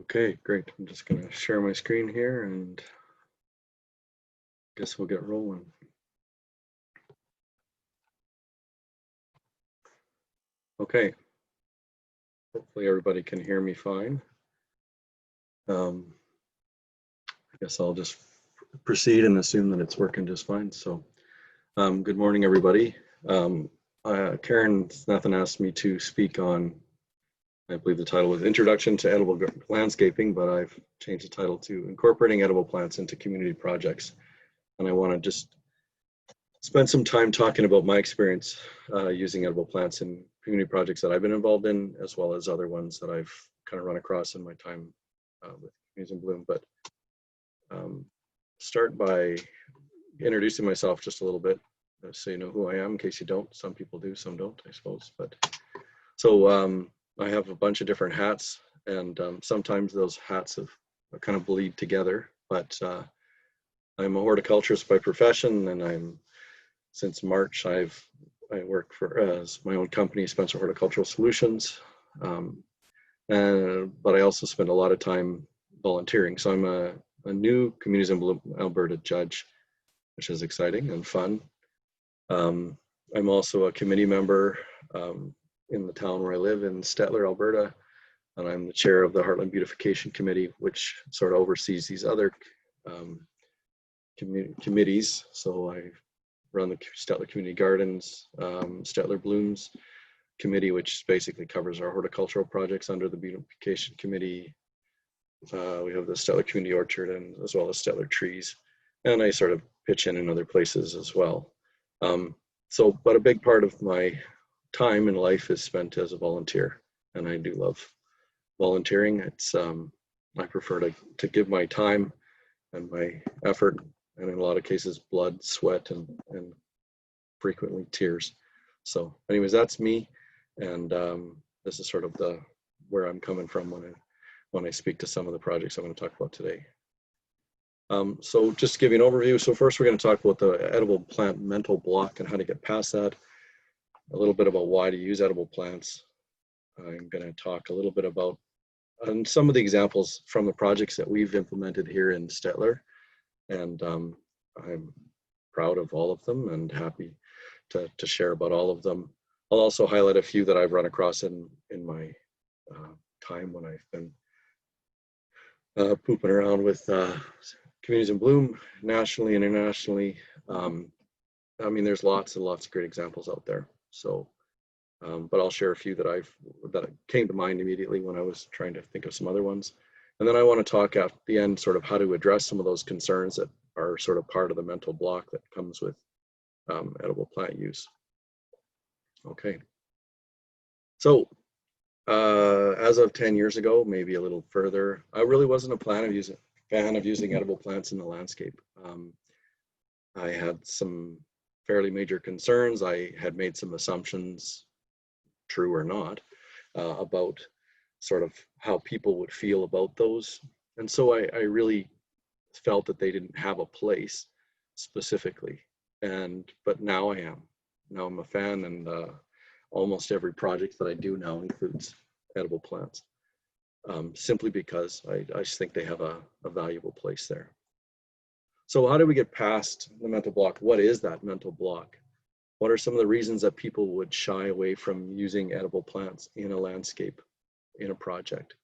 Okay, great. I'm just going to share my screen here and guess we'll get rolling. Okay. Hopefully everybody can hear me fine. I guess I'll just proceed and assume that it's working just fine. So, good morning, everybody. Karen Snethan asked me to speak on, I believe the title was Introduction to Edible Landscaping, but I've changed the title to Incorporating Edible Plants into Community Projects. And I want to just spend some time talking about my experience using edible plants in community projects that I've been involved in, as well as other ones that I've kind of run across in my time with Communities in Bloom. But start by introducing myself just a little bit, so you know who I am, in case you don't. Some people do, some don't, I suppose. But so I have a bunch of different hats, and sometimes those hats have kind of bleed together. But I'm a horticulturist by profession, and since March I work for as my own company, Spencer Horticultural Solutions, but I also spend a lot of time volunteering. So I'm a new Communities in Bloom Alberta judge, which is exciting and fun. I'm also a committee member in the town where I live in Stettler, Alberta, and I'm the chair of the Heartland Beautification Committee, which sort of oversees these other committees. So I run the Stettler Community Gardens, Stettler Blooms Committee, which basically covers our horticultural projects under the Beautification Committee. We have the Stettler Community Orchard, and as well as Stettler Trees, and I sort of pitch in other places as well. But a big part of my time in life is spent as a volunteer, and I do love volunteering. It's I prefer to give my time and my effort, and in a lot of cases blood, sweat, and frequently tears. So anyways, that's me, and this is sort of where I'm coming from when I speak to some of the projects I'm going to talk about today. So just to give you an overview, so first we're going to talk about the edible plant mental block and how to get past that, a little bit about why to use edible plants. I'm going to talk a little bit about some of the examples from the projects that we've implemented here in Stettler, and I'm proud of all of them and happy to share about all of them. I'll also highlight a few that I've run across in my time when I've been pooping around with Communities in Bloom nationally and internationally. I mean, there's lots and lots of great examples out there. So, but I'll share a few that came to mind immediately when I was trying to think of some other ones. And then I want to talk at the end sort of how to address some of those concerns that are sort of part of the mental block that comes with edible plant use. Okay. So as of 10 years ago, maybe a little further, I really wasn't a fan of using edible plants in the landscape. I had some fairly major concerns. I had made some assumptions, true or not, about sort of how people would feel about those. And so I really felt that they didn't have a place specifically. But now I am. Now I'm a fan, and almost every project that I do now includes edible plants, simply because I just think they have a valuable place there. So how do we get past the mental block? What is that mental block? What are some of the reasons that people would shy away from using edible plants in a landscape, in a project?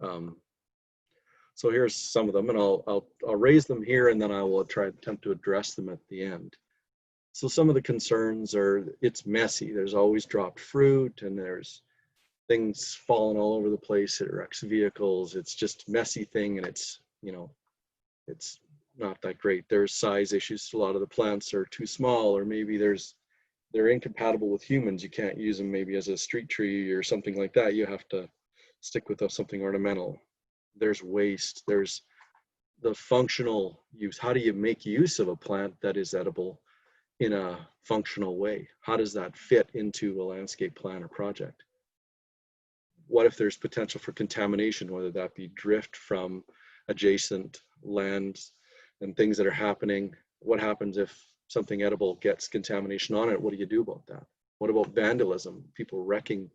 So here's some of them, and I'll raise them here, and then I will attempt to address them at the end. So some of the concerns are, it's messy. There's always dropped fruit, and there's things falling all over the place. It wrecks vehicles. It's just a messy thing, and it's not that great. There's size issues. A lot of the plants are too small, or maybe they're incompatible with humans. You can't use them maybe as a street tree or something like that. You have to stick with something ornamental. There's waste. There's the functional use. How do you make use of a plant that is edible in a functional way? How does that fit into a landscape plan or project? What if there's potential for contamination, whether that be drift from adjacent lands and things that are happening? What happens if something edible gets contamination on it? What do you do about that? What about vandalism? People wrecking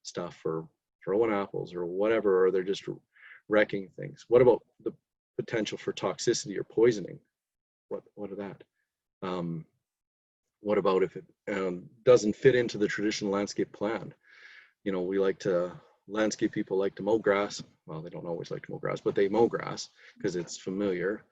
stuff or throwing apples or whatever, or they're just wrecking things? What about the potential for toxicity or poisoning? What of that? What about if it doesn't fit into the traditional landscape plan? You know, landscape people like to mow grass. Well, they don't always like to mow grass, but they mow grass because it's familiar.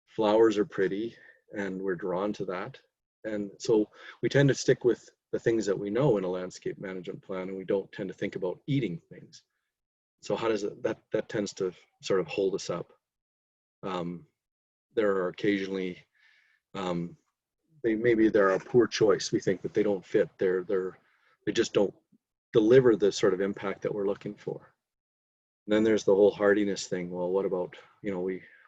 Flowers are pretty and we're drawn to that. And so we tend to stick with the things that we know in a landscape management plan, and we don't tend to think about eating things. So how does that tends to sort of hold us up. There are occasionally, maybe they're a poor choice. We think that they don't fit. They just don't deliver the sort of impact that we're looking for. And then there's the whole hardiness thing. Well, what about, you know,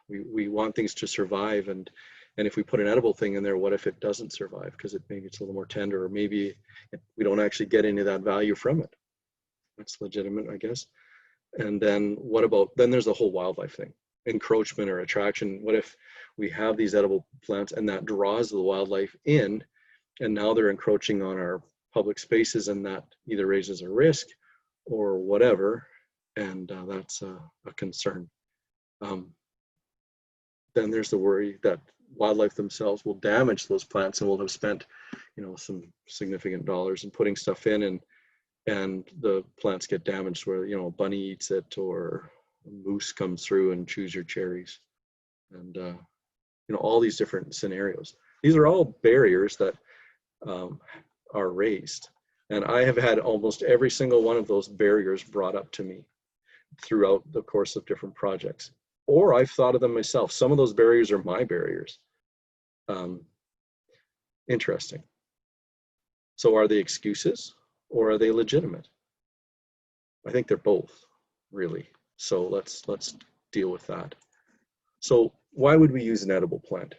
we want things to survive, and if we put an edible thing in there, what if it doesn't survive because maybe it's a little more tender, or maybe we don't actually get any of that value from it? That's legitimate, I guess. And then then there's the whole wildlife thing, encroachment or attraction. What if we have these edible plants and that draws the wildlife in, and now they're encroaching on our public spaces, and that either raises a risk or whatever, and that's a concern. Then there's the worry that wildlife themselves will damage those plants, and we'll have spent, you know, some significant dollars in putting stuff in, and the plants get damaged where, you know, a bunny eats it, or a moose comes through and chews your cherries, and you know, all these different scenarios. These are all barriers that are raised, and I have had almost every single one of those barriers brought up to me throughout the course of different projects, or I've thought of them myself. Some of those barriers are my barriers. Interesting. So are they excuses or are they legitimate? I think they're both, really. So let's deal with that. So why would we use an edible plant?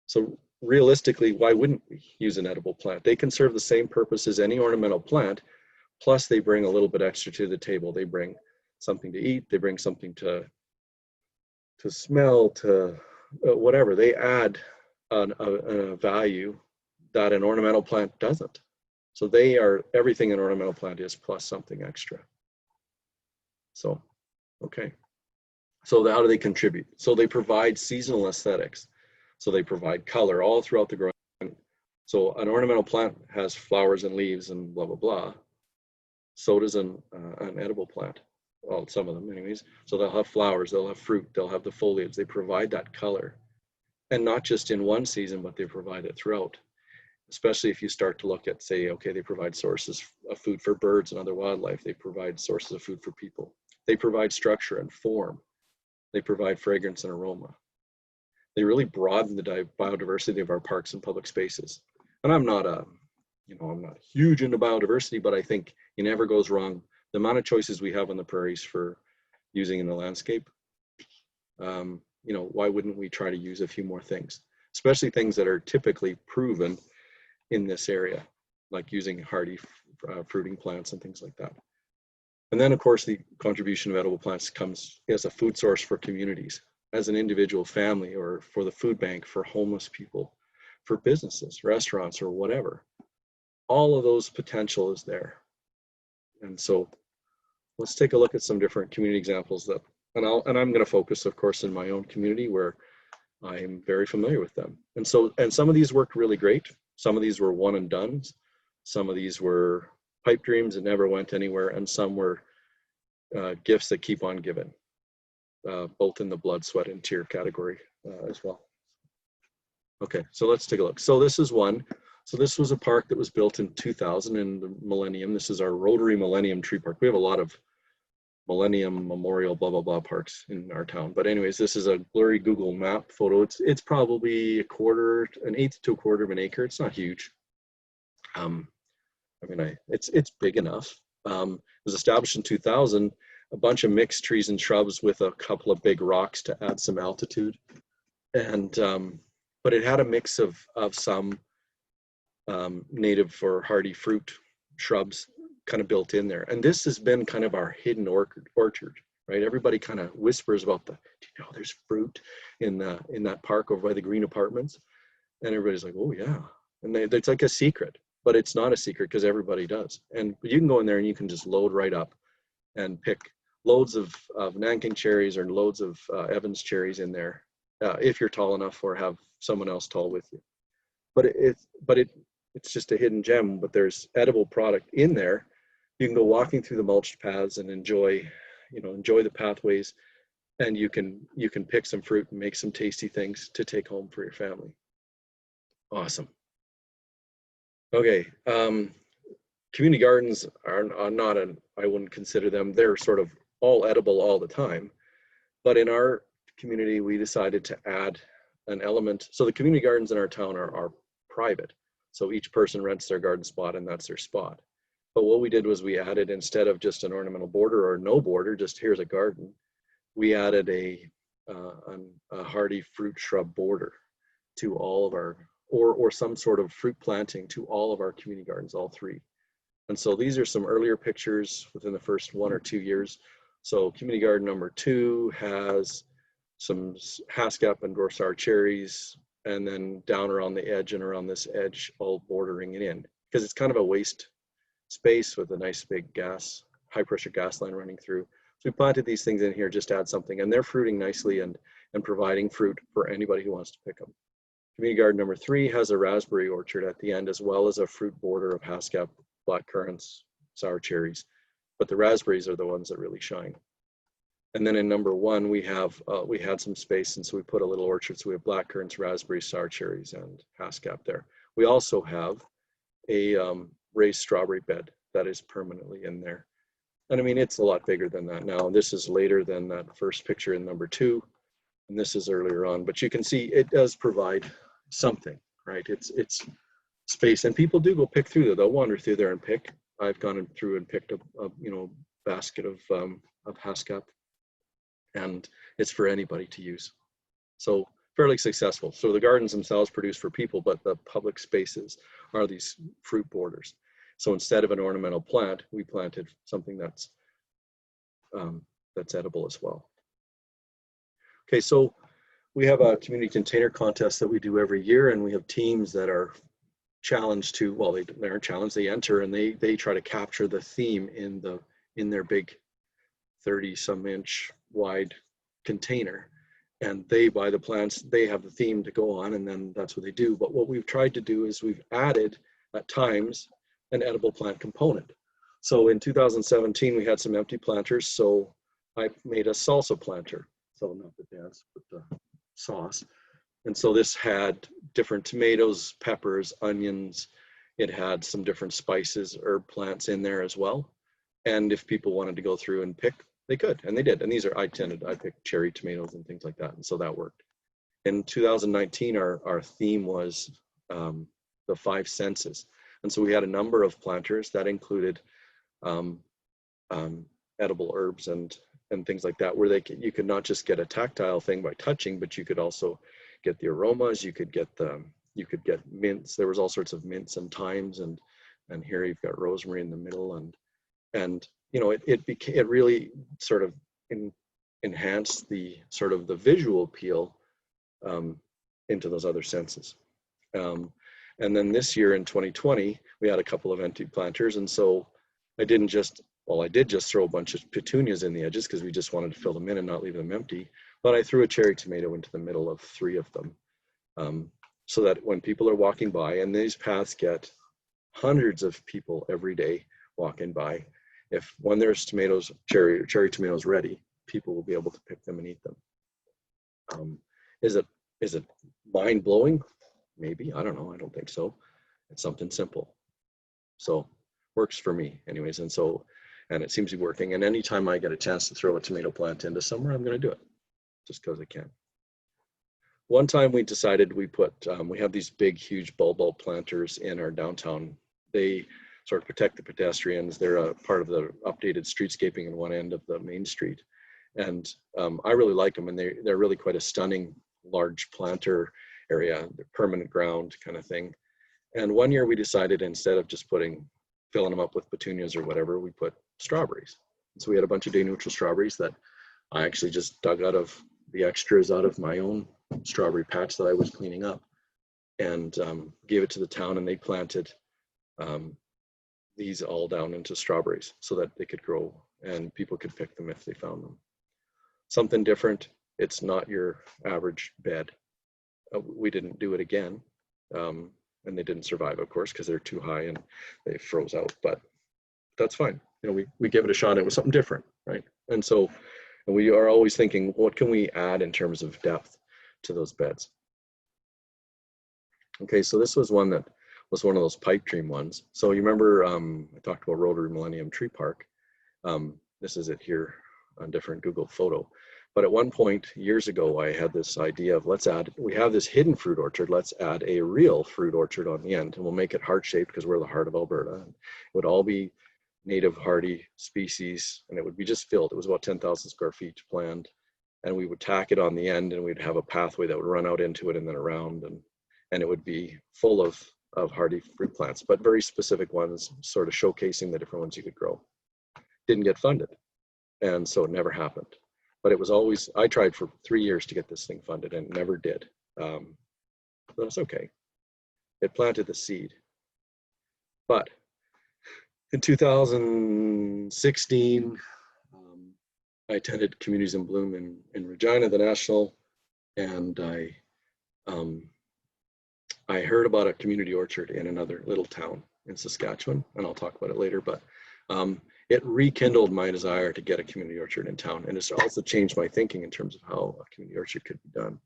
So realistically, why wouldn't we use an edible plant? They can serve the same purpose as any ornamental plant, plus they bring a little bit extra to the table. They bring something to eat, they bring something to smell, to whatever. They add a value that an ornamental plant doesn't. So they are everything an ornamental plant is plus something extra. So, okay. So how do they contribute? So they provide seasonal aesthetics. So they provide color all throughout the growing. So an ornamental plant has flowers and leaves and blah, blah, blah. So does an edible plant. Well, some of them anyways. So they'll have flowers, they'll have fruit, they'll have the foliage. They provide that color. And not just in one season, but they provide it throughout. Especially if you start to look at, say, okay, they provide sources of food for birds and other wildlife. They provide sources of food for people. They provide structure and form. They provide fragrance and aroma. They really broaden the biodiversity of our parks and public spaces. And I'm not I'm not huge into biodiversity, but I think it never goes wrong. The amount of choices we have on the prairies for using in the landscape, you know, why wouldn't we try to use a few more things, especially things that are typically proven in this area, like using hardy fruiting plants and things like that. And then, of course, the contribution of edible plants comes as a food source for communities, as an individual family, or for the food bank, for homeless people, for businesses, restaurants, or whatever. All of those potential is there. And so let's take a look at some different community examples and I'm going to focus, of course, in my own community where I'm very familiar with them. And some of these worked really great. Some of these were one and dones. Some of these were pipe dreams that never went anywhere, and some were gifts that keep on giving, both in the blood, sweat, and tear category as well. Okay, so let's take a look. So this is one. So this was a park that was built in 2000 in the millennium. This is our Rotary Millennium Tree Park. We have a lot of Millennium Memorial blah, blah, blah parks in our town. But anyways, this is a blurry Google map photo. It's probably an eighth to a quarter of an acre. It's not huge. I mean, it's big enough. It was established in 2000, a bunch of mixed trees and shrubs with a couple of big rocks to add some altitude. And, but it had a mix of some native or hardy fruit shrubs kind of built in there. And this has been kind of our hidden orchard, right? Everybody kind of whispers about do you know there's fruit in that park over by the green apartments? And everybody's like, oh yeah. And it's like a secret, but it's not a secret because everybody does. And you can go in there and you can just load right up and pick loads of Nanking cherries or loads of Evans cherries in there, if you're tall enough or have someone else tall with you. But it's just a hidden gem. But there's edible product in there. You can go walking through the mulched paths and enjoy the pathways, and you can pick some fruit and make some tasty things to take home for your family. Awesome. Okay, community gardens are not I wouldn't consider them, they're sort of all edible all the time. But in our community, we decided to add an element. So the community gardens in our town are private. So each person rents their garden spot and that's their spot. But what we did was we added, instead of just an ornamental border or no border, just here's a garden, we added a hardy fruit shrub border to all of our, or some sort of fruit planting to all of our community gardens, all three. And so these are some earlier pictures within the first 1 or 2 years. So community garden number 2 has some Haskap and Gorsar cherries, and then down around the edge and around this edge, all bordering it in, because it's kind of a waste space with a nice big high pressure gas line running through. So we planted these things in here just to add something, and they're fruiting nicely and providing fruit for anybody who wants to pick them. Community garden number 3 has a raspberry orchard at the end, as well as a fruit border of Haskap, black currants, sour cherries, but the raspberries are the ones that really shine. And then in number 1, we had some space, and so we put a little orchard. So we have black currants, raspberries, sour cherries, and Haskap there. We also have a raised strawberry bed that is permanently in there. And I mean, it's a lot bigger than that now. This is later than that first picture in number 2, and this is earlier on. But you can see it does provide something, right? It's space, and people do go pick through there. They'll wander through there and pick. I've gone through and picked a basket of Haskap, and it's for anybody to use. So fairly successful. So the gardens themselves produce for people, but the public spaces are these fruit borders. So instead of an ornamental plant, we planted something that's edible as well. Okay, so we have a community container contest that we do every year, and we have teams that are challenged to, well, they aren't challenged, they enter and they try to capture the theme in their big 30-some inch wide container, and they buy the plants, they have the theme to go on, and then that's what they do. But what we've tried to do is we've added at times an edible plant component. So in 2017 we had some empty planters, so I made a salsa planter. So not the dance, but the sauce. And so this had different tomatoes, peppers, onions. It had some different spices, herb plants in there as well. And if people wanted to go through and pick, they could, and they did. And these are, I picked cherry tomatoes and things like that. And so that worked. In 2019, our theme was the 5 senses. And so we had a number of planters that included edible herbs and things like that, where you could not just get a tactile thing by touching, but you could also get the aromas. You could get mints. There was all sorts of mints and thymes, and here you've got rosemary in the middle, and it really sort of enhanced the sort of the visual appeal into those other senses. And then this year in 2020, we had a couple of empty planters, and so I did just throw a bunch of petunias in the edges because we just wanted to fill them in and not leave them empty. But I threw a cherry tomato into the middle of 3 of them, so that when people are walking by, and these paths get hundreds of people every day walking by, when there's cherry tomatoes ready, people will be able to pick them and eat them. Is it mind blowing? Maybe, I don't know. I don't think so. It's something simple. So works for me anyways. And it seems to be working. And anytime I get a chance to throw a tomato plant into somewhere, I'm going to do it just because I can. One time we decided we have these big, huge bulb planters in our downtown. They sort of protect the pedestrians. They're a part of the updated streetscaping in one end of the main street. And I really like them, and they're really quite a stunning, large planter area, permanent ground kind of thing. And one year we decided, instead of just filling them up with petunias or whatever, we put strawberries. So we had a bunch of day neutral strawberries that I actually just dug out of the extras out of my own strawberry patch that I was cleaning up, and gave it to the town, and they planted these all down into strawberries so that they could grow and people could pick them if they found them. Something different, it's not your average bed. We didn't do it again, and they didn't survive, of course, because they're too high and they froze out, but that's fine. You know, we gave it a shot. It was something different, right? And so we are always thinking, what can we add in terms of depth to those beds? Okay, so this was one that was one of those pipe dream ones. So you remember I talked about Rotary Millennium Tree Park. This is it here on different Google photo. But at one point years ago, I had this idea of we have this hidden fruit orchard, let's add a real fruit orchard on the end, and we'll make it heart-shaped because we're the heart of Alberta. And it would all be native hardy species, and it would be just filled. It was about 10,000 square feet planned, and we would tack it on the end, and we'd have a pathway that would run out into it and then around, and it would be full of hardy fruit plants, but very specific ones, sort of showcasing the different ones you could grow. Didn't get funded, and so it never happened. But it was always, I tried for 3 years to get this thing funded and never did. But it's okay. It planted the seed. But in 2016, I attended Communities in Bloom in Regina, the National, and I heard about a community orchard in another little town in Saskatchewan, and I'll talk about it later, but it rekindled my desire to get a community orchard in town, and it's also changed my thinking in terms of how a community orchard could be done.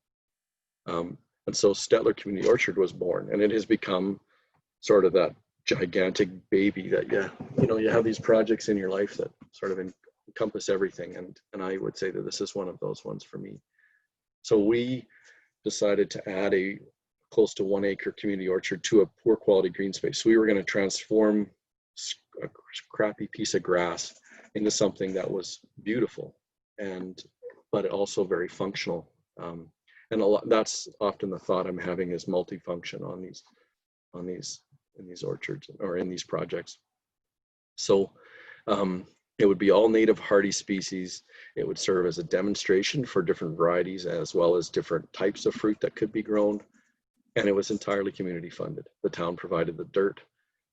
And so Stettler Community Orchard was born, and it has become sort of that gigantic baby that you have these projects in your life that sort of encompass everything, and I would say that this is one of those ones for me. So we decided to add a close to 1 acre community orchard to a poor quality green space. So we were going to transform a crappy piece of grass into something that was beautiful, but also very functional. And that's often the thought I'm having is multifunction in these orchards or in these projects. So it would be all native hardy species. It would serve as a demonstration for different varieties as well as different types of fruit that could be grown. And it was entirely community funded. The town provided the dirt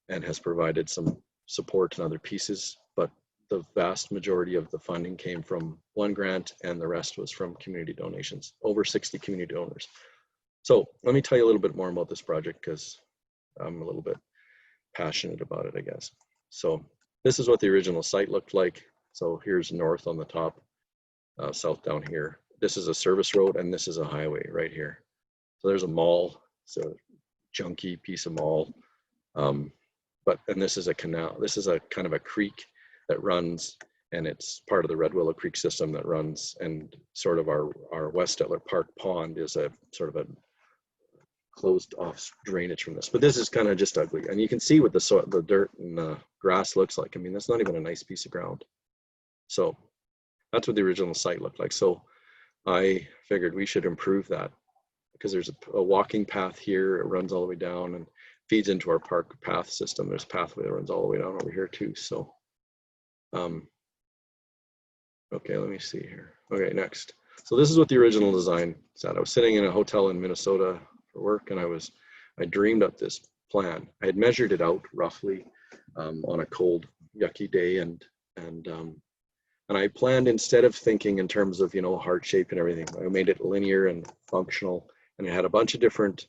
and has provided some support and other pieces, but the vast majority of the funding came from one grant and the rest was from community donations, over 60 community donors. So let me tell you a little bit more about this project because I'm a little bit passionate about it, I guess. So this is what the original site looked like. So here's north on the top, south down here. This is a service road and this is a highway right here. So there's a mall. It's a junky piece of mall. And this is a canal. This is a kind of a creek that runs, and it's part of the Red Willow Creek system that runs, and sort of our West Stettler Park pond is a sort of a closed off drainage from this. But this is kind of just ugly. And you can see what the dirt and the grass looks like. I mean, that's not even a nice piece of ground. So that's what the original site looked like. So I figured we should improve that because there's a walking path here. It runs all the way down and feeds into our park path system. There's a pathway that runs all the way down over here too. So, okay, let me see here. Okay, next. So this is what the original design said. I was sitting in a hotel in Minnesota for work, and I dreamed up this plan. I had measured it out roughly on a cold, yucky day, and I planned, instead of thinking in terms of heart shape and everything, I made it linear and functional, and it had a bunch of different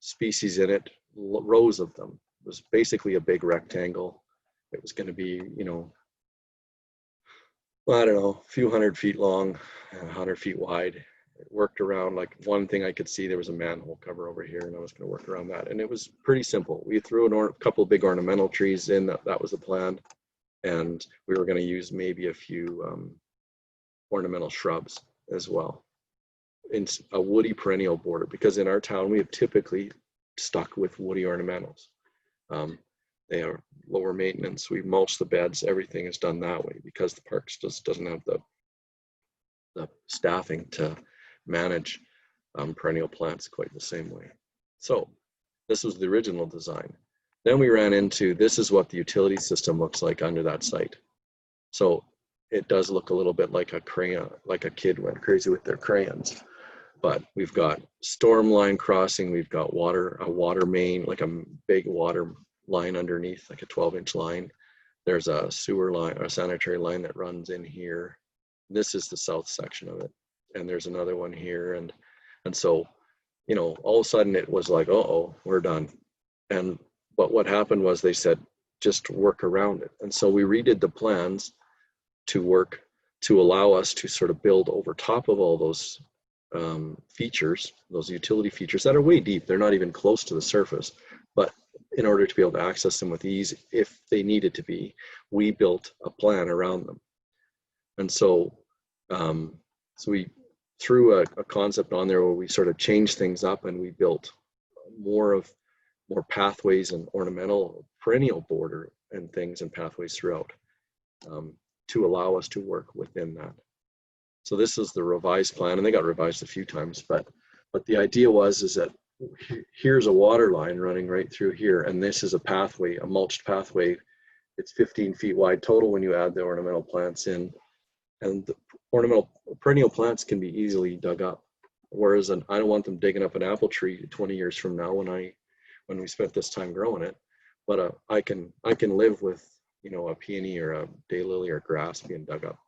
species in it, rows of them. It was basically a big rectangle. It was going to be, I don't know, a few 100 feet long, 100 feet wide. It worked around, like one thing I could see, there was a manhole cover over here, and I was going to work around that. And it was pretty simple. We threw a couple of big ornamental trees in, that was the plan. And we were going to use maybe a few ornamental shrubs as well, in a woody perennial border, because in our town we have typically stuck with woody ornamentals. They are lower maintenance. We mulch the beds. Everything is done that way because the park just doesn't have the staffing to manage perennial plants quite the same way. So this was the original design. Then we ran into, this is what the utility system looks like under that site. So it does look a little bit like a crayon, like a kid went crazy with their crayons. But we've got storm line crossing, we've got a water main, like a big water line underneath, like a 12-inch line. There's a sewer line, or a sanitary line that runs in here. This is the south section of it. And there's another one here. And so, you know, all of a sudden it was like, uh-oh, we're done. But what happened was they said, just work around it. And so we redid the plans to allow us to sort of build over top of all those features, those utility features that are way deep. They're not even close to the surface. But in order to be able to access them with ease, if they needed to be, we built a plan around them. And so, so we threw a concept on there where we sort of changed things up, and we built more pathways and ornamental perennial border and things and pathways throughout to allow us to work within that. So this is the revised plan, and they got revised a few times, but the idea is that here's a water line running right through here, and this is a pathway, a mulched pathway. It's 15 feet wide total when you add the ornamental plants in, and the ornamental perennial plants can be easily dug up. Whereas I don't want them digging up an apple tree 20 years from now when we spent this time growing it, but I can live with, you know, a peony or a daylily or grass being dug up.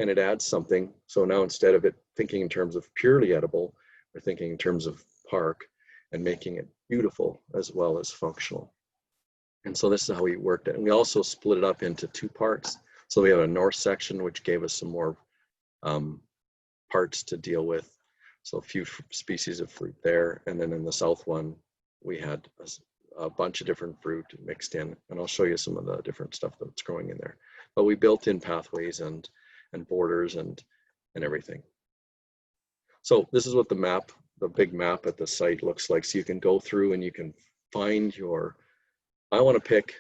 And it adds something. So now instead of it thinking in terms of purely edible, we're thinking in terms of park and making it beautiful as well as functional. And so this is how we worked it. And we also split it up into two parts. So we have a north section, which gave us some more parts to deal with. So a few species of fruit there. And then in the south one, we had a bunch of different fruit mixed in. And I'll show you some of the different stuff that's growing in there. But we built in pathways and borders and everything. So this is what the big map at the site looks like. So you can go through and you can find I want to pick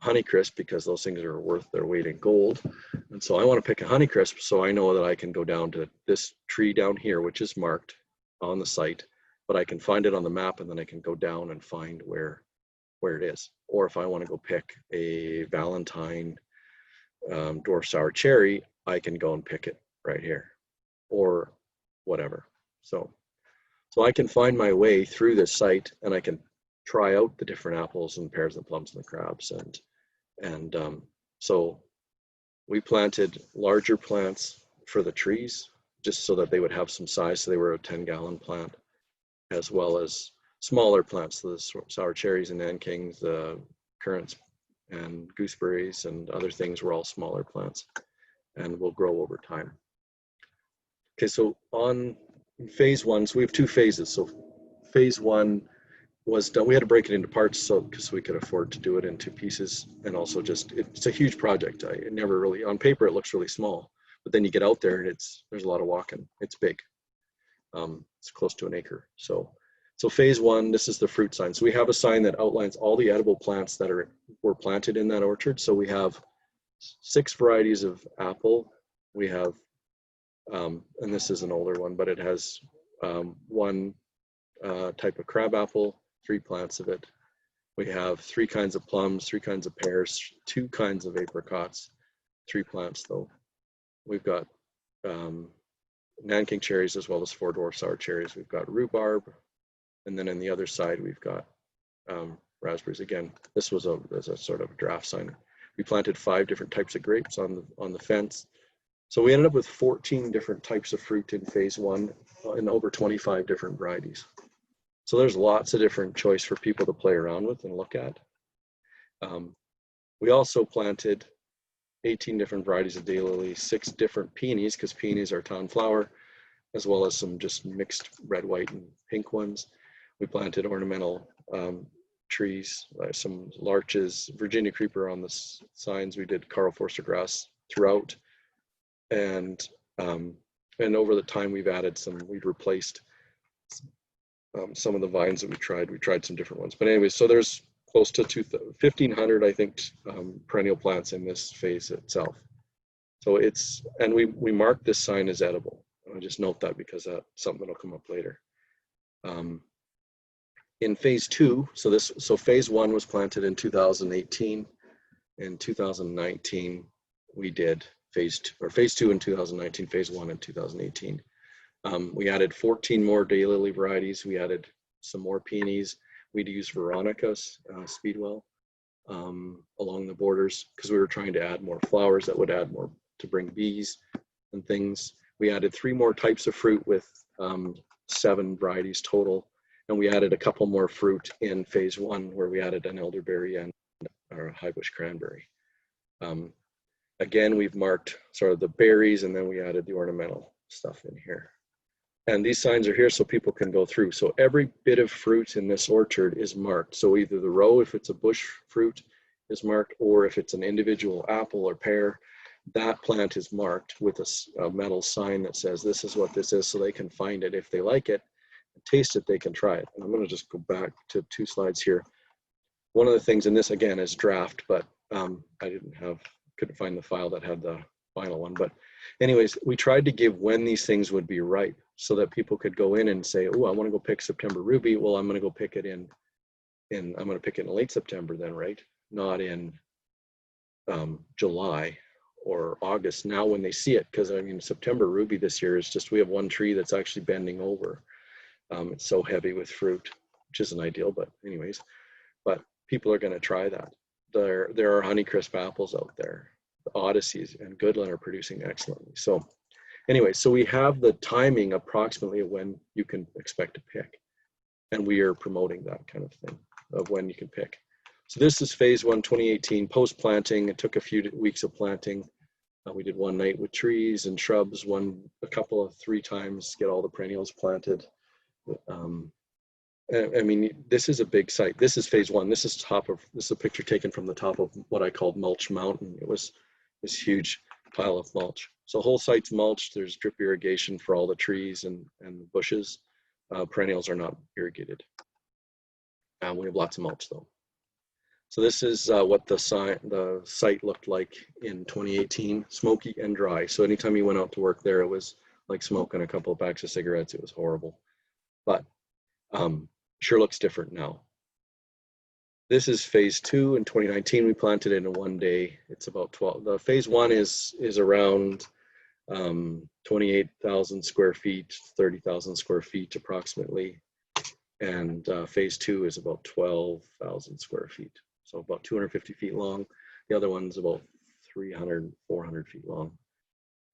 Honeycrisp because those things are worth their weight in gold. And so I want to pick a Honeycrisp so I know that I can go down to this tree down here, which is marked on the site, but I can find it on the map, and then I can go down and find where it is. Or if I want to go pick a Valentine dwarf sour cherry, I can go and pick it right here or whatever. So I can find my way through this site, and I can try out the different apples and pears and plums and the crabs. And so we planted larger plants for the trees just so that they would have some size. So they were a 10-gallon plant, as well as smaller plants, the sour cherries and nankings, the currants and gooseberries and other things were all smaller plants and will grow over time. Okay, so on phase one, so we have two phases. So phase one was done. We had to break it into parts because we could afford to do it in two pieces, and also it's a huge project. It never really, on paper it looks really small, but then you get out there and there's a lot of walking. It's big. It's close to an acre. So phase one, this is the fruit sign. So we have a sign that outlines all the edible plants that were planted in that orchard. So we have 6 varieties of apple. We have, and this is an older one, but it has one type of crab apple, 3 plants of it. We have 3 kinds of plums, 3 kinds of pears, 2 kinds of apricots, 3 plants though. We've got Nanking cherries as well as 4 dwarf sour cherries. We've got rhubarb, and then on the other side we've got raspberries. Again, this was a sort of draft sign. We planted 5 different types of grapes on the fence. So we ended up with 14 different types of fruit in phase one and over 25 different varieties. So there's lots of different choice for people to play around with and look at. We also planted 18 different varieties of daylily, 6 different peonies, because peonies are town flower, as well as some just mixed red, white, and pink ones. We planted ornamental trees, some larches, Virginia creeper on the signs. We did Carl Forster grass throughout, and over the time we've replaced some of the vines that we tried. We tried some different ones, but anyway, so there's close to 1,500, I think, perennial plants in this phase itself. So and we marked this sign as edible. I'll just note that because that's something that'll come up later. In phase two, so phase one was planted in 2018. In 2019, we did phase two in 2019, phase one in 2018. We added 14 more daylily varieties. We added some more peonies. We'd use Veronica's Speedwell. along the borders because we were trying to add more flowers that would add more to bring bees and things. We added 3 more types of fruit with 7 varieties total. And we added a couple more fruit in phase 1 where we added an elderberry and a high bush cranberry. Again, we've marked sort of the berries and then we added the ornamental stuff in here. And these signs are here so people can go through. So every bit of fruit in this orchard is marked. So either the row, if it's a bush fruit, is marked, or if it's an individual apple or pear, that plant is marked with a metal sign that says this is what this is, so they can find it. If they like it, taste it, they can try it. And I'm going to just go back to 2 slides here. One of the things in this, again, is draft, but I couldn't find the file that had the final one. But anyways, we tried to give when these things would be ripe so that people could go in and say, oh, I want to go pick September ruby. Well, I'm going to go pick it I'm going to pick it in late September then, right? Not in July or August now when they see it. Because I mean, September ruby this year is just, we have 1 tree that's actually bending over. It's so heavy with fruit, which isn't ideal, but anyways, but people are going to try that. There are Honeycrisp apples out there. The Odysseys and Goodland are producing excellently. So anyway, so we have the timing approximately of when you can expect to pick. And we are promoting that kind of thing of when you can pick. So this is phase 1, 2018, post-planting. It took a few weeks of planting. We did 1 night with trees and shrubs, 3 times, get all the perennials planted. I mean, this is a big site. This is phase 1. This is a picture taken from the top of what I called Mulch Mountain. It was this huge pile of mulch. So the whole site's mulched. There's drip irrigation for all the trees and the bushes. Perennials are not irrigated. We have lots of mulch though. So this is what the site looked like in 2018, smoky and dry. So anytime you went out to work there, it was like smoking a couple of packs of cigarettes. It was horrible. But sure looks different now. This is phase 2 in 2019. We planted it in 1 day. It's about 12. The phase 1 is around 28,000 square feet, 30,000 square feet approximately. And phase 2 is about 12,000 square feet. So about 250 feet long. The other one's about 300, 400 feet long.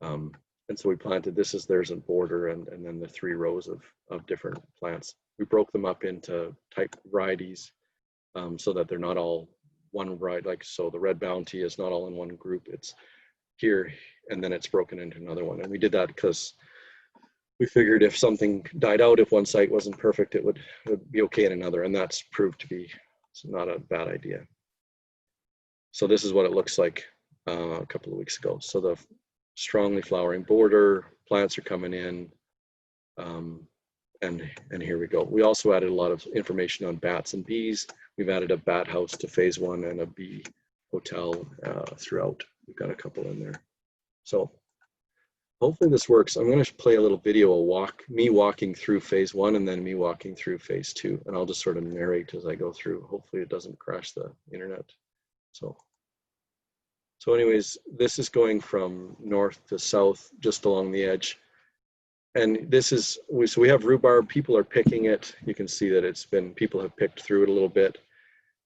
And so we planted, there's a border and then the 3 rows of different plants. We broke them up into type varieties so that they're not all one variety. Like, so the Red Bounty is not all in one group. It's here and then it's broken into another one. And we did that because we figured if something died out, if one site wasn't perfect, it would be okay in another. And that's proved to be not a bad idea. So this is what it looks like a couple of weeks ago. So the strongly flowering border, plants are coming in, and here we go. We also added a lot of information on bats and bees. We've added a bat house to phase 1 and a bee hotel throughout. We've got a couple in there. So hopefully this works. I'm going to play a little video of me walking through phase 1 and then me walking through phase 2, and I'll just sort of narrate as I go through. Hopefully it doesn't crash the internet. So anyways, this is going from north to south, just along the edge. And this is, so we have rhubarb, people are picking it. You can see that people have picked through it a little bit.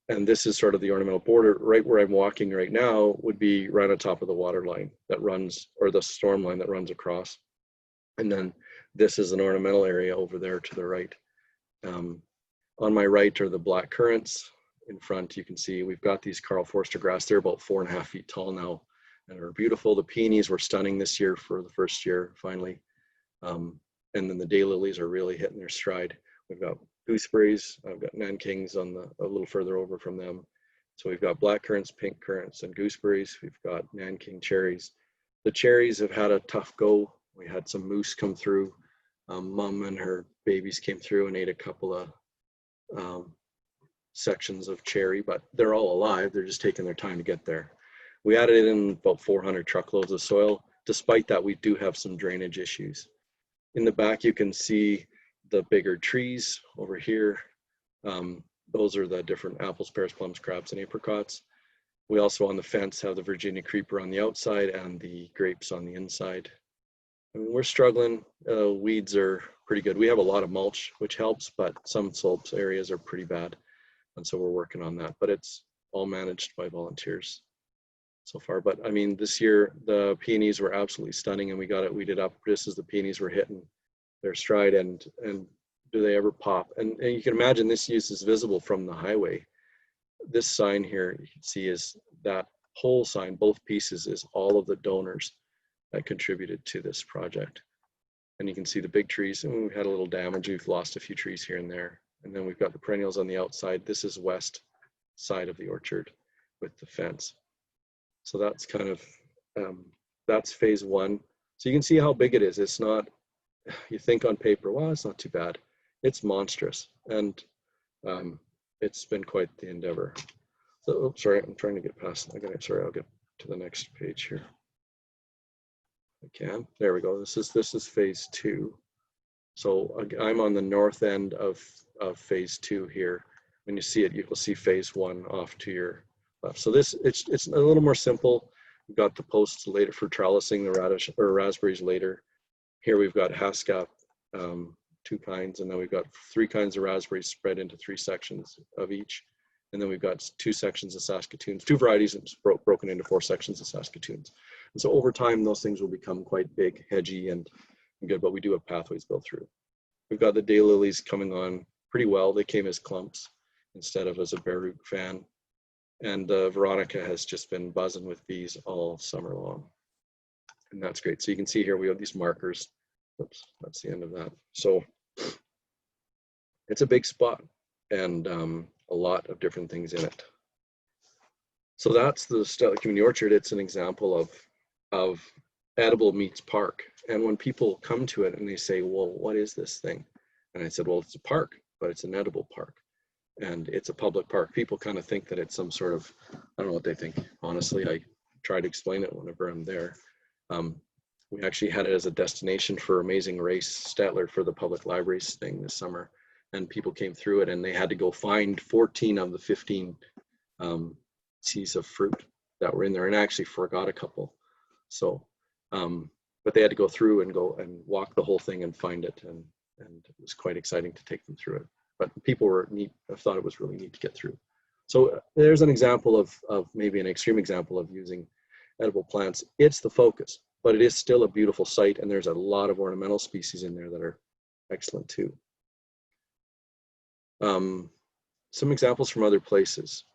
And this is sort of the ornamental border. Right where I'm walking right now would be right on top of the water line that runs, or the storm line that runs across. And then this is an ornamental area over there to the right. On my right are the black currants. In front, you can see we've got these Carl Forster grass. They're about 4.5 feet tall now and are beautiful. The peonies were stunning this year for the first year, finally. And then the daylilies are really hitting their stride. We've got gooseberries. I've got nankings a little further over from them. So we've got black currants, pink currants, and gooseberries. We've got nanking cherries. The cherries have had a tough go. We had some moose come through. Mom and her babies came through and ate a couple of sections of cherry, but they're all alive. They're just taking their time to get there. We added in about 400 truckloads of soil. Despite that, we do have some drainage issues. In the back, you can see the bigger trees over here. Those are the different apples, pears, plums, crabs, and apricots. We also on the fence have the Virginia creeper on the outside and the grapes on the inside. I mean, we're struggling. Weeds are pretty good. We have a lot of mulch, which helps, but some slopes areas are pretty bad. And so we're working on that, but it's all managed by volunteers so far. But I mean, this year the peonies were absolutely stunning, and we got it weeded up just as the peonies were hitting their stride. And do they ever pop? And you can imagine this use is visible from the highway. This sign here you can see is that whole sign, both pieces, is all of the donors that contributed to this project. And you can see the big trees, and we've had a little damage. We've lost a few trees here and there. And then we've got the perennials on the outside. This is west side of the orchard with the fence. So that's kind of, that's phase one. So you can see how big it is. It's not, you think on paper, well, it's not too bad. It's monstrous. And it's been quite the endeavor. So, oops, sorry, I'm trying to get past, sorry, I'll get to the next page here. I can, there we go. This is phase two. So I'm on the north end of phase two here. When you see it, you will see phase one off to your left. So this, it's a little more simple. We've got the posts later for trellising the radish or raspberries later. Here we've got Haskap, 2 kinds, and then we've got 3 kinds of raspberries spread into 3 sections of each. And then we've got 2 sections of Saskatoons, 2 varieties broken into 4 sections of Saskatoons. And so over time, those things will become quite big, hedgy, and good, but we do have pathways built through. We've got the daylilies coming on pretty well. They came as clumps instead of as a bare root fan. And Veronica has just been buzzing with bees all summer long. And that's great. So you can see here, we have these markers. Oops, that's the end of that. So it's a big spot, and a lot of different things in it. So that's the Stella Community Orchard. It's an example of edible meets park. And when people come to it and they say, well, what is this thing? And I said, well, it's a park, but it's an edible park. And it's a public park. People kind of think that it's some sort of, I don't know what they think. Honestly, I try to explain it whenever I'm there. We actually had it as a destination for Amazing Race Stetler for the public libraries thing this summer. And people came through it, and they had to go find 14 of the 15 seeds of fruit that were in there, and I actually forgot a couple. So, but they had to go through and walk the whole thing and find it, and it was quite exciting to take them through it. But people were neat. I thought it was really neat to get through. So there's an example of maybe an extreme example of using edible plants. It's the focus, but it is still a beautiful site, and there's a lot of ornamental species in there that are excellent too. Some examples from other places.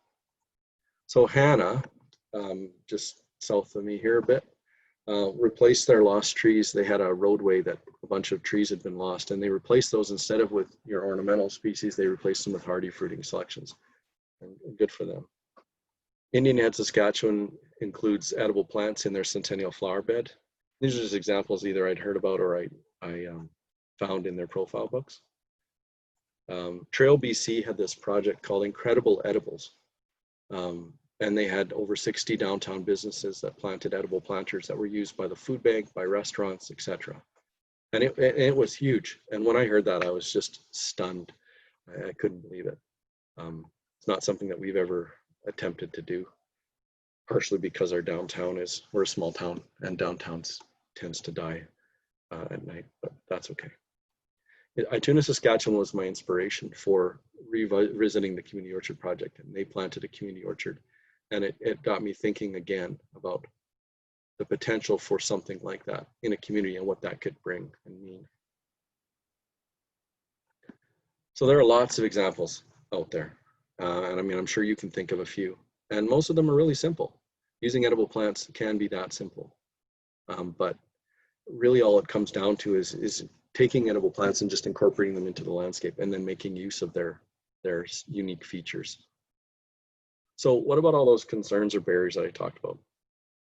So Hannah, just south of me here a bit, replaced their lost trees. They had a roadway that a bunch of trees had been lost, and they replaced those, instead of with your ornamental species, they replaced them with hardy fruiting selections. And good for them. Indian Head, Saskatchewan includes edible plants in their centennial flower bed. These are just examples either I'd heard about or I found in their profile books. Trail BC had this project called Incredible Edibles. And they had over 60 downtown businesses that planted edible planters that were used by the food bank, by restaurants, etc. And it was huge. And when I heard that, I was just stunned. I couldn't believe it. It's not something that we've ever attempted to do, partially because our downtown we're a small town, and downtown tends to die at night, but that's okay. Ituna, Saskatchewan was my inspiration for revisiting the community orchard project, and they planted a community orchard. And it got me thinking again about the potential for something like that in a community and what that could bring and mean. So there are lots of examples out there. And I mean, I'm sure you can think of a few. And most of them are really simple. Using edible plants can be that simple. But really all it comes down to is taking edible plants and just incorporating them into the landscape, and then making use of their unique features. So what about all those concerns or barriers that I talked about?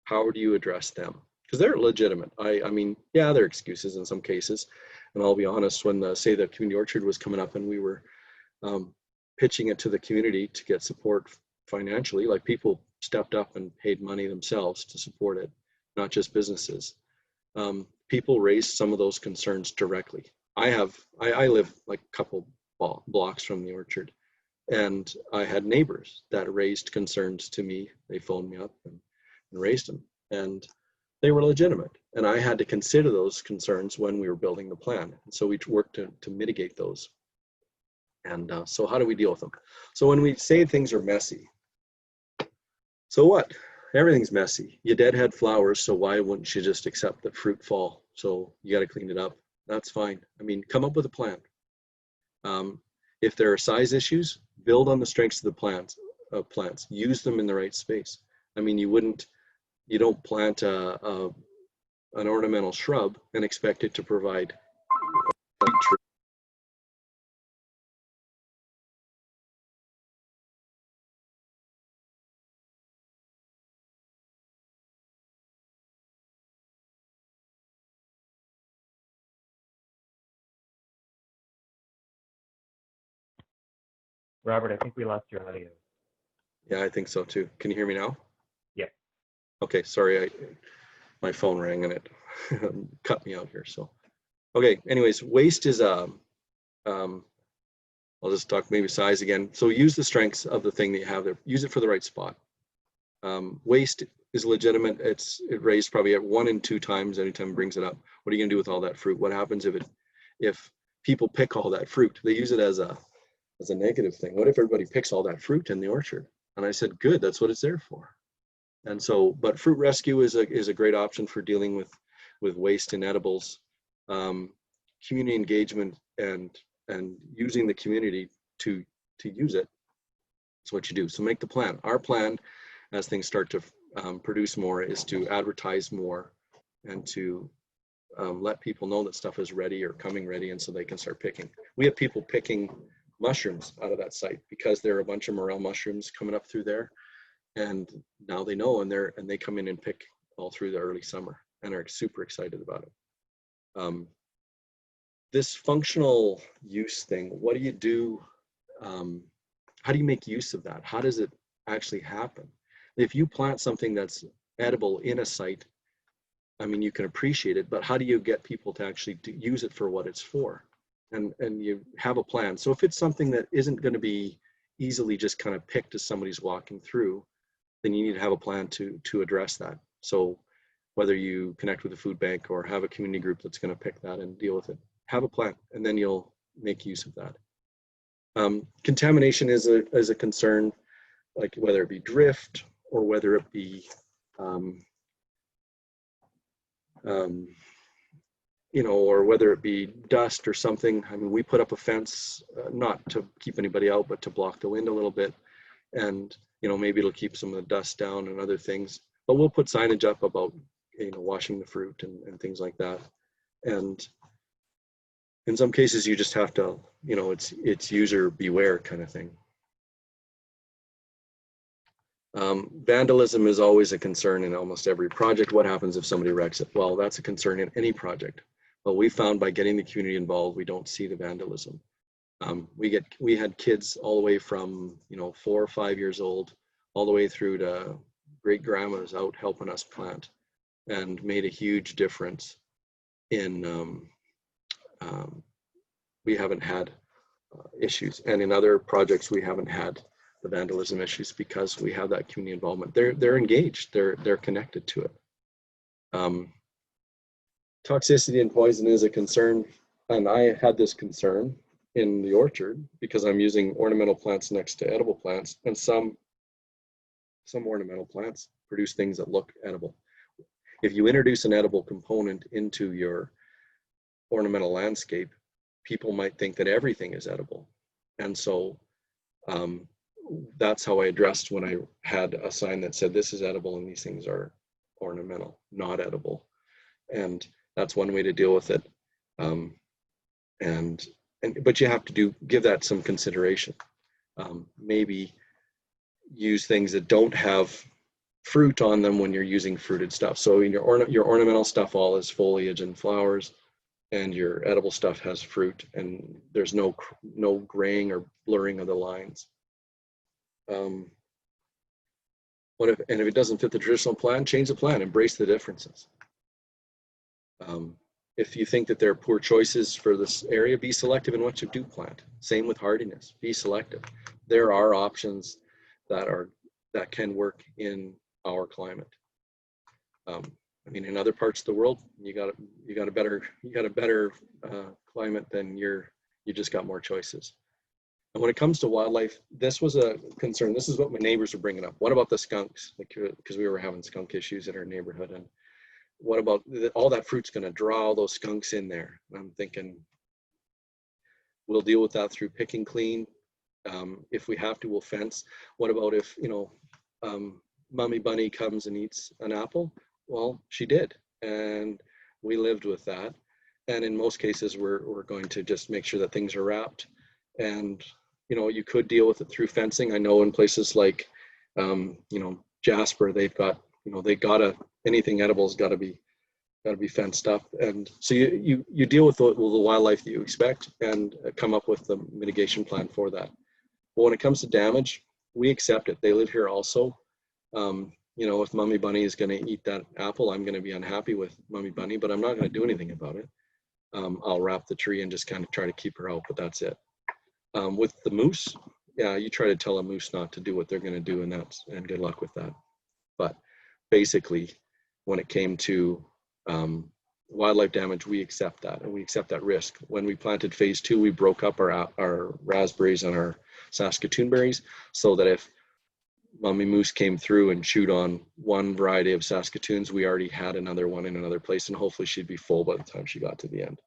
How do you address them? Because they're legitimate. I mean, yeah, they're excuses in some cases. And I'll be honest, when say the community orchard was coming up and we were pitching it to the community to get support financially, like people stepped up and paid money themselves to support it, not just businesses. People raised some of those concerns directly. I live like a couple blocks from the orchard, and I had neighbors that raised concerns to me. They phoned me up and raised them, and they were legitimate. And I had to consider those concerns when we were building the plan. And so we worked to mitigate those. And so how do we deal with them? So when we say things are messy, So what? Everything's messy. You deadhead flowers, so why wouldn't you just accept that fruit fall? So you got to clean it up. That's fine. I mean, come up with a plan. If there are size issues, build on the strengths of the plants. Use them in the right space. I mean, you don't plant an ornamental shrub and expect it to provide a tree. Robert, I think we lost your audio. Yeah, I think so too. Can you hear me now? Yeah. Okay, sorry, my phone rang and it cut me out here. So, okay. Anyways, waste is I'll just talk maybe size again. So use the strengths of the thing that you have there. Use it for the right spot. Waste is legitimate. It raised probably at 1 and 2 times anytime it brings it up. What are you gonna do with all that fruit? What happens if people pick all that fruit? They use it as a negative thing. What if everybody picks all that fruit in the orchard? And I said, good, that's what it's there for. And so, but fruit rescue is a great option for dealing with waste and edibles. Community engagement and using the community to use it. That's what you do. So make the plan. Our plan, as things start to produce more, is to advertise more and to let people know that stuff is ready or coming ready, and so they can start picking. We have people picking mushrooms out of that site because there are a bunch of morel mushrooms coming up through there, and now they know, and they come in and pick all through the early summer and are super excited about it. This functional use thing, what do you do? How do you make use of that? How does it actually happen? If you plant something that's edible in a site, I mean, you can appreciate it, but how do you get people to actually use it for what it's for? And you have a plan. So if it's something that isn't going to be easily just kind of picked as somebody's walking through, then you need to have a plan to address that. So whether you connect with a food bank or have a community group that's going to pick that and deal with it, have a plan, and then you'll make use of that. Contamination is a concern, like whether it be drift or whether it be or whether it be dust or something. I mean, we put up a fence, not to keep anybody out, but to block the wind a little bit. And, maybe it'll keep some of the dust down and other things, but we'll put signage up about, washing the fruit and things like that. And in some cases you just have to, it's user beware kind of thing. Vandalism is always a concern in almost every project. What happens if somebody wrecks it? Well, that's a concern in any project. But we found by getting the community involved, we don't see the vandalism. We had kids all the way from 4 or 5 years old, all the way through to great grandmas out helping us plant, and made a huge difference in. We haven't had issues, and in other projects we haven't had the vandalism issues because we have that community involvement. They're engaged. They're connected to it. Toxicity and poison is a concern, and I had this concern in the orchard because I'm using ornamental plants next to edible plants, and some ornamental plants produce things that look edible. If you introduce an edible component into your ornamental landscape, people might think that everything is edible. And so that's how I addressed when I had a sign that said this is edible and these things are ornamental, not edible. And that's one way to deal with it. But you have to give that some consideration. Maybe use things that don't have fruit on them when you're using fruited stuff. So in your ornamental stuff all is foliage and flowers, and your edible stuff has fruit, and there's no graying or blurring of the lines. If it doesn't fit the traditional plan, change the plan, embrace the differences. If you think that there are poor choices for this area, be selective in what you do plant. Same with hardiness, be selective. There are options that can work in our climate. I mean, in other parts of the world, you got a better climate, then you just got more choices. And when it comes to wildlife, this was a concern. This is what my neighbors were bringing up. What about the skunks? Like, because we were having skunk issues in our neighborhood. And what about all that fruit's going to draw all those skunks in there? And I'm thinking, we'll deal with that through pick and clean. If we have to, we'll fence. What about if, Mommy Bunny comes and eats an apple? Well, she did. And we lived with that. And in most cases, we're going to just make sure that things are wrapped. And, you could deal with it through fencing. I know in places like, Jasper, they've got, anything edible has got to be fenced up. And so you deal with the wildlife that you expect and come up with the mitigation plan for that. But when it comes to damage, we accept it. They live here also. If Mummy Bunny is going to eat that apple, I'm going to be unhappy with Mummy Bunny, but I'm not going to do anything about it. I'll wrap the tree and just kind of try to keep her out, but that's it. With the moose, yeah, you try to tell a moose not to do what they're going to do, and good luck with that. But basically, when it came to wildlife damage, we accept that, and we accept that risk. When we planted phase 2, we broke up our raspberries and our Saskatoon berries so that if Mommy Moose came through and chewed on one variety of Saskatoons, we already had another one in another place, and hopefully she'd be full by the time she got to the end.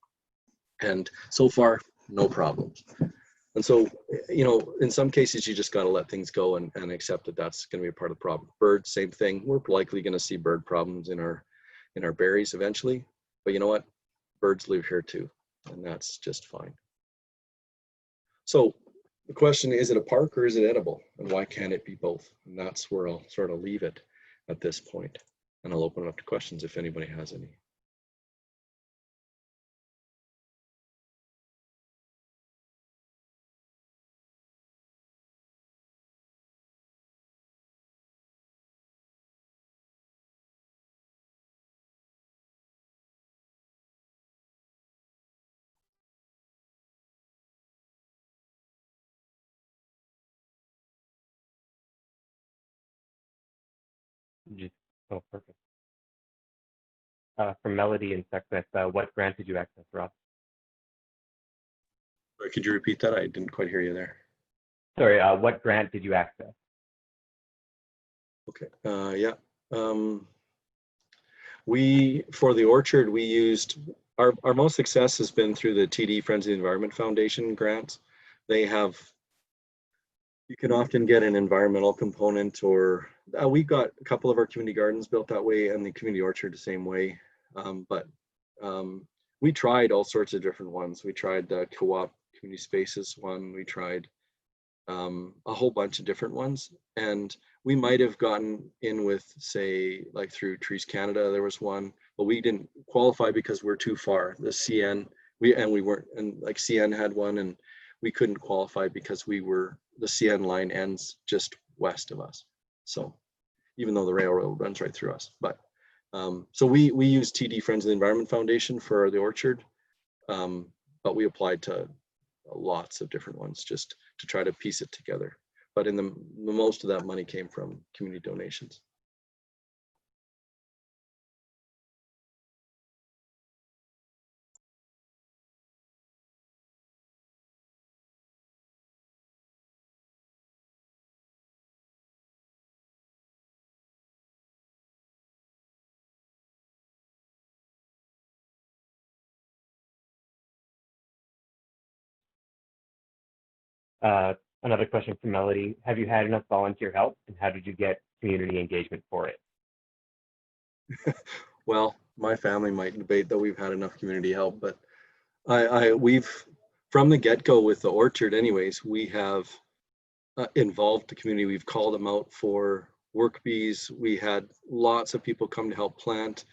And so far, no problems. And so, in some cases, you just got to let things go and accept that that's going to be a part of the problem. Birds, same thing. We're likely going to see bird problems in our berries eventually, but you know what? Birds live here too, and that's just fine. So the question, is it a park or is it edible? And why can't it be both? And that's where I'll sort of leave it at this point. And I'll open it up to questions if anybody has any. Oh, perfect. From Melody and Sexsmith, what grant did you access, Ross? Sorry, could you repeat that? I didn't quite hear you there. Sorry, what grant did you access? Okay, yeah. For the orchard, we used, our most success has been through the TD Friends of the Environment Foundation grants. They have, you can often get an environmental component, or we got a couple of our community gardens built that way, and the community orchard the same way. But we tried all sorts of different ones. We tried the co-op community spaces one. We tried a whole bunch of different ones, and we might have gotten in with, say, like through Trees Canada, there was one, but we didn't qualify because we're too far. The CN, we weren't, and like CN had one, and we couldn't qualify because the CN line ends just west of us. So even though the railroad runs right through us, but so we use TD Friends of the Environment Foundation for the orchard, but we applied to lots of different ones just to try to piece it together. But in the most of that money came from community donations. Another question from Melody. Have you had enough volunteer help, and how did you get community engagement for it? Well, my family might debate that we've had enough community help, but we've, from the get-go with the orchard anyways, we have involved the community. We've called them out for work bees. We had lots of people come to help plant.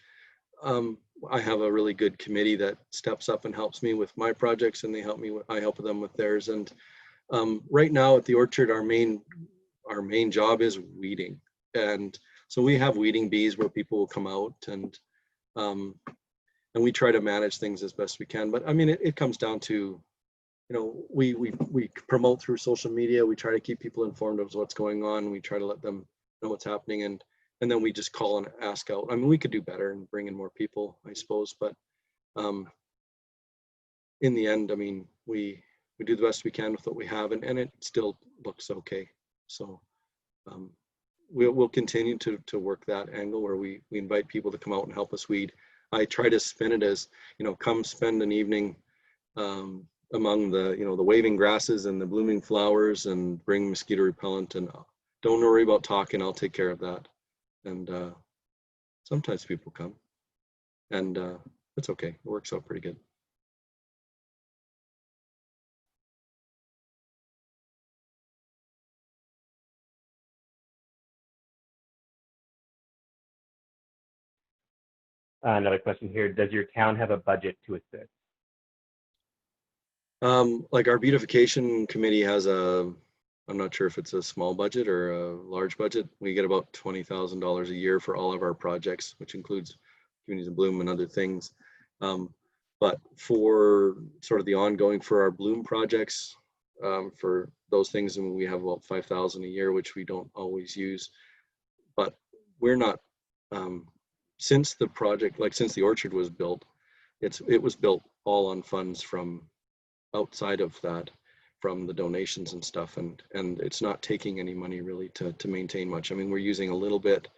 I have a really good committee that steps up and helps me with my projects, and I help them with theirs. And right now at the orchard, our main job is weeding. And so we have weeding bees where people will come out, and we try to manage things as best we can. But I mean, it comes down to, we promote through social media. We try to keep people informed of what's going on. We try to let them know what's happening, and then we just call and ask out. I mean, we could do better and bring in more people, I suppose, but in the end, I mean, we we do the best we can with what we have, and it still looks okay. So we'll continue to work that angle where we invite people to come out and help us weed. I try to spin it as, come spend an evening among the, the waving grasses and the blooming flowers, and bring mosquito repellent, and don't worry about talking, I'll take care of that. And sometimes people come, and it's okay. It works out pretty good. Another question here: does your town have a budget to assist? Like our beautification committee has I'm not sure if it's a small budget or a large budget. We get about $20,000 a year for all of our projects, which includes Communities in Bloom and other things. But for sort of the ongoing, for our Bloom projects, for those things, and we have about 5,000 a year, which we don't always use. But we're not, since the project, like since the orchard was built, it was built all on funds from outside of that, from the donations and stuff, and it's not taking any money really to maintain much. I mean, we're using a little bit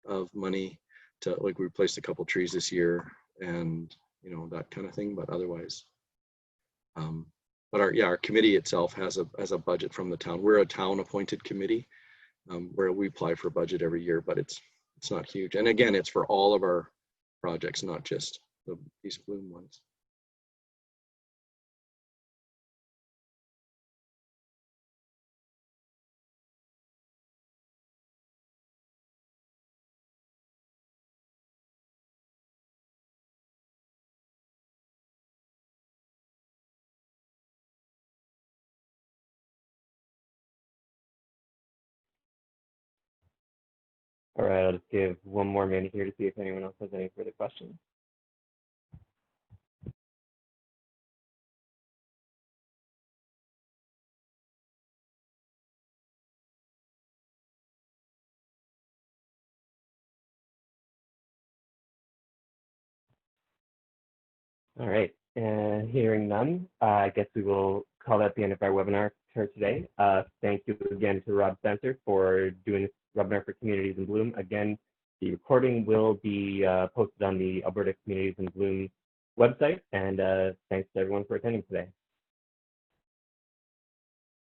of money to, like, we replaced a couple trees this year, and that kind of thing, but otherwise but our committee itself has a budget from the town. We're a town appointed committee, where we apply for a budget every year, but it's not huge. And again, it's for all of our projects, not just these Bloom ones. All right, I'll just give one more minute here to see if anyone else has any further questions. All right, hearing none, I guess we will call that the end of our webinar for today. Thank you again to Rob Spencer for doing this webinar for Communities in Bloom. Again, the recording will be posted on the Alberta Communities in Bloom website, and thanks to everyone for attending today.